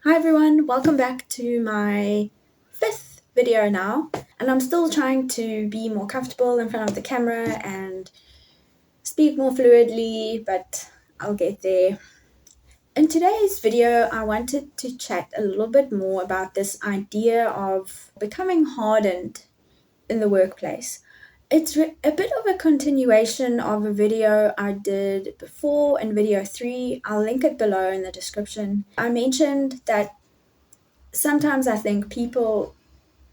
Hi everyone, welcome back to my fifth video now, and I'm still trying to be more comfortable in front of the camera and speak more fluidly, but I'll get there. In today's video, I wanted to chat a little bit more about this idea of becoming hardened in the workplace. It's a bit of a continuation of a video I did before in video 3. I'll link it below in the description. I mentioned that sometimes I think people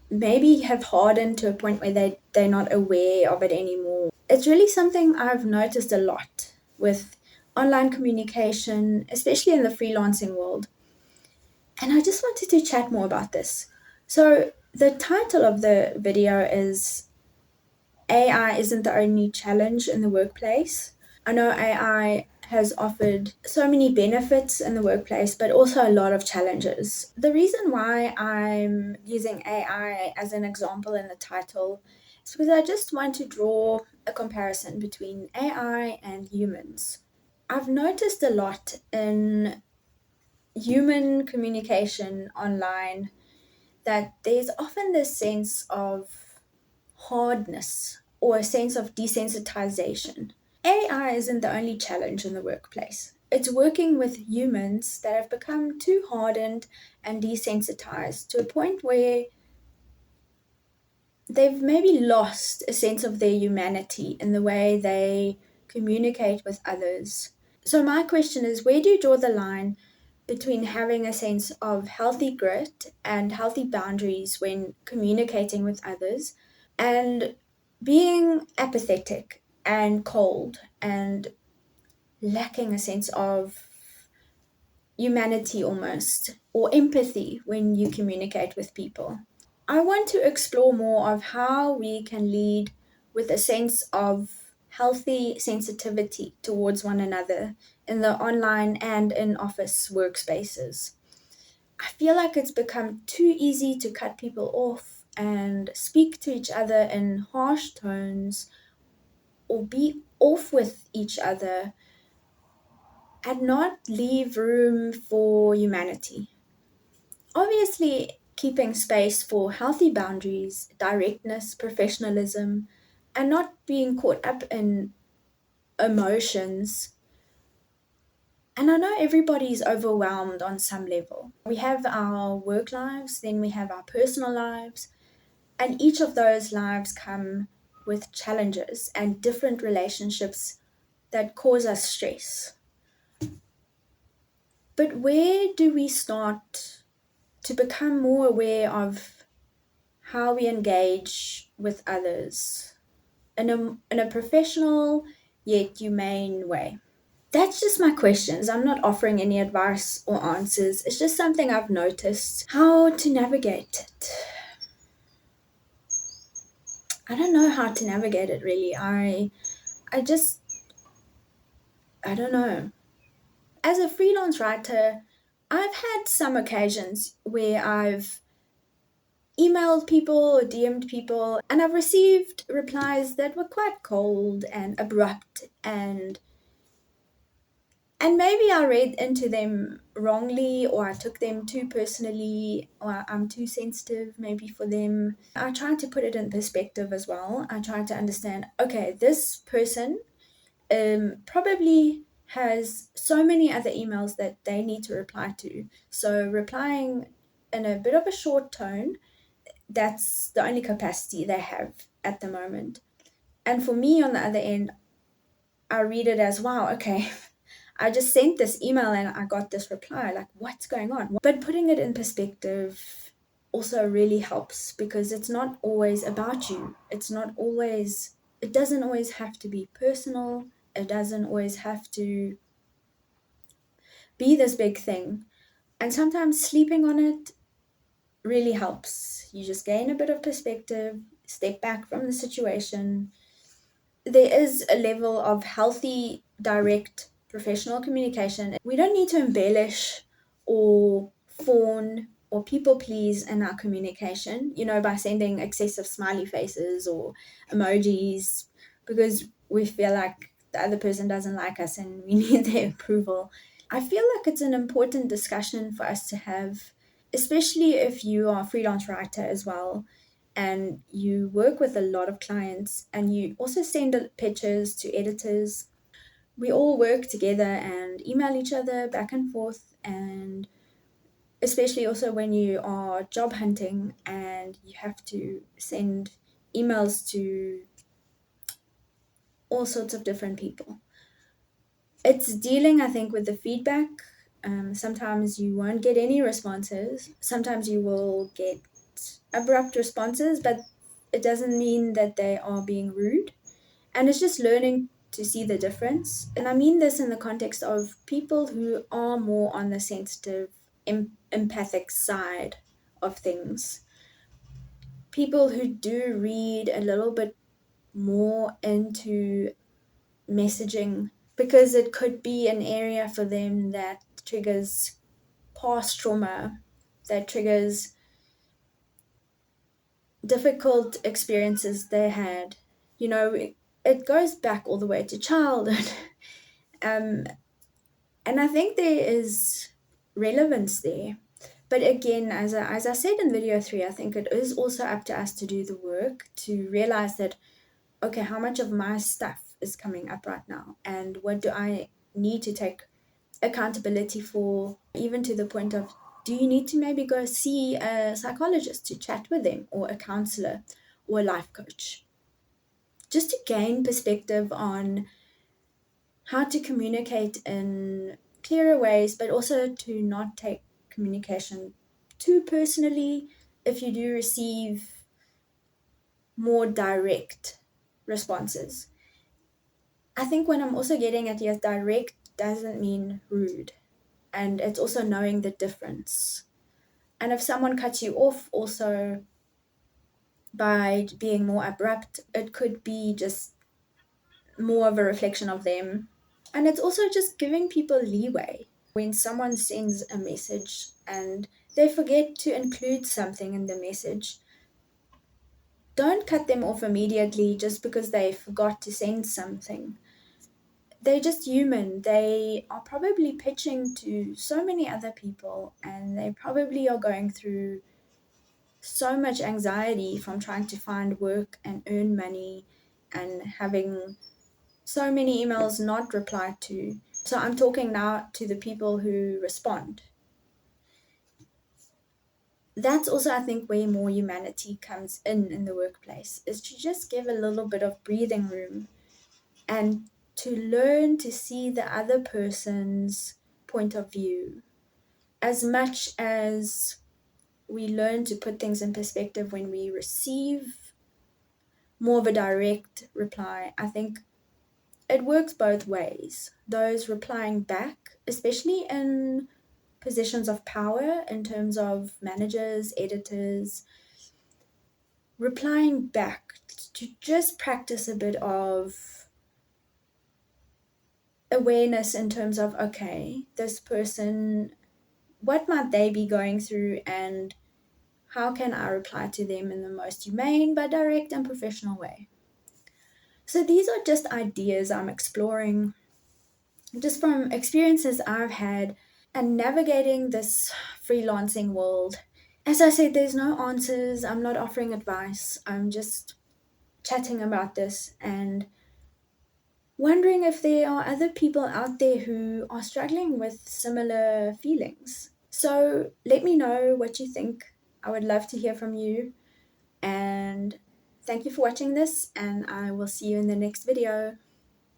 maybe have hardened to a point where they're not aware of it anymore. It's really something I've noticed a lot with online communication, especially in the freelancing world. And I just wanted to chat more about this. So, the title of the video is AI isn't the only challenge in the workplace. I know AI has offered so many benefits in the workplace, but also a lot of challenges. The reason why I'm using AI as an example in the title is because I just want to draw a comparison between AI and humans. I've noticed a lot in human communication online that there's often this sense of hardness or a sense of desensitization. AI isn't the only challenge in the workplace. It's working with humans that have become too hardened and desensitized to a point where they've maybe lost a sense of their humanity in the way they communicate with others. So, my question is, where do you draw the line between having a sense of healthy grit and healthy boundaries when communicating with others and being apathetic and cold and lacking a sense of humanity almost or empathy when you communicate with people? I want to explore more of how we can lead with a sense of healthy sensitivity towards one another in the online and in office workspaces. I feel like it's become too easy to cut people off and speak to each other in harsh tones or be off with each other and not leave room for humanity. Obviously, keeping space for healthy boundaries, directness, professionalism, and not being caught up in emotions. And I know everybody's overwhelmed on some level. We have our work lives, then we have our personal lives, and each of those lives come with challenges and different relationships that cause us stress. But where do we start to become more aware of how we engage with others in a professional yet humane way? That's just my questions. I'm not offering any advice or answers. It's just something I've noticed how to navigate it. I don't know how to navigate it really. I just I don't know. As a freelance writer, I've had some occasions where I've emailed people or DM'd people, and I've received replies that were quite cold and abrupt, and maybe I read into them wrongly, or I took them too personally, or I'm too sensitive maybe for them. I try to put it in perspective as well. I try to understand, okay, this person probably has so many other emails that they need to reply to. So replying in a bit of a short tone, that's the only capacity they have at the moment. And for me, on the other end, I read it as, wow, okay, I just sent this email and I got this reply. Like, what's going on? But putting it in perspective also really helps because it's not always about you. It doesn't always have to be personal. It doesn't always have to be this big thing. And sometimes sleeping on it really helps. You just gain a bit of perspective, step back from the situation. There is a level of healthy, direct professional communication. We don't need to embellish or fawn or people please in our communication, by sending excessive smiley faces or emojis because we feel like the other person doesn't like us and we need their approval. I feel like it's an important discussion for us to have, especially if you are a freelance writer as well and you work with a lot of clients and you also send pictures to editors. We all work together and email each other back and forth, and especially also when you are job hunting and you have to send emails to all sorts of different people. It's dealing, I think, with the feedback. Sometimes you won't get any responses. Sometimes you will get abrupt responses, but it doesn't mean that they are being rude. And it's just learning to see the difference. And I mean this in the context of people who are more on the sensitive, empathic side of things. People who do read a little bit more into messaging, because it could be an area for them that triggers past trauma, that triggers difficult experiences they had. You know, it goes back all the way to childhood. And I think there is relevance there. But again, as I said in video 3, I think it is also up to us to do the work to realize that, okay, how much of my stuff is coming up right now? And what do I need to take accountability for, even to the point of, do you need to maybe go see a psychologist to chat with them, or a counselor, or a life coach, just to gain perspective on how to communicate in clearer ways, but also to not take communication too personally if you do receive more direct responses. I think when I'm also getting at, yes, direct doesn't mean rude, and it's also knowing the difference. And if someone cuts you off also by being more abrupt, it could be just more of a reflection of them. And it's also just giving people leeway. When someone sends a message and they forget to include something in the message, don't cut them off immediately just because they forgot to send something. They're just human. They are probably pitching to so many other people, and they probably are going through so much anxiety from trying to find work and earn money and having so many emails not replied to. So I'm talking now to the people who respond. That's also, I think, where more humanity comes in the workplace, is to just give a little bit of breathing room and to learn to see the other person's point of view. As much as we learn to put things in perspective when we receive more of a direct reply, I think it works both ways. Those replying back, especially in positions of power in terms of managers, editors, replying back to just practice a bit of awareness in terms of, okay, this person, what might they be going through, and how can I reply to them in the most humane but direct and professional way? So these are just ideas I'm exploring just from experiences I've had and navigating this freelancing world. As I said, there's no answers. I'm not offering advice. I'm just chatting about this and wondering if there are other people out there who are struggling with similar feelings. So let me know what you think. I would love to hear from you. And thank you for watching this, and I will see you in the next video.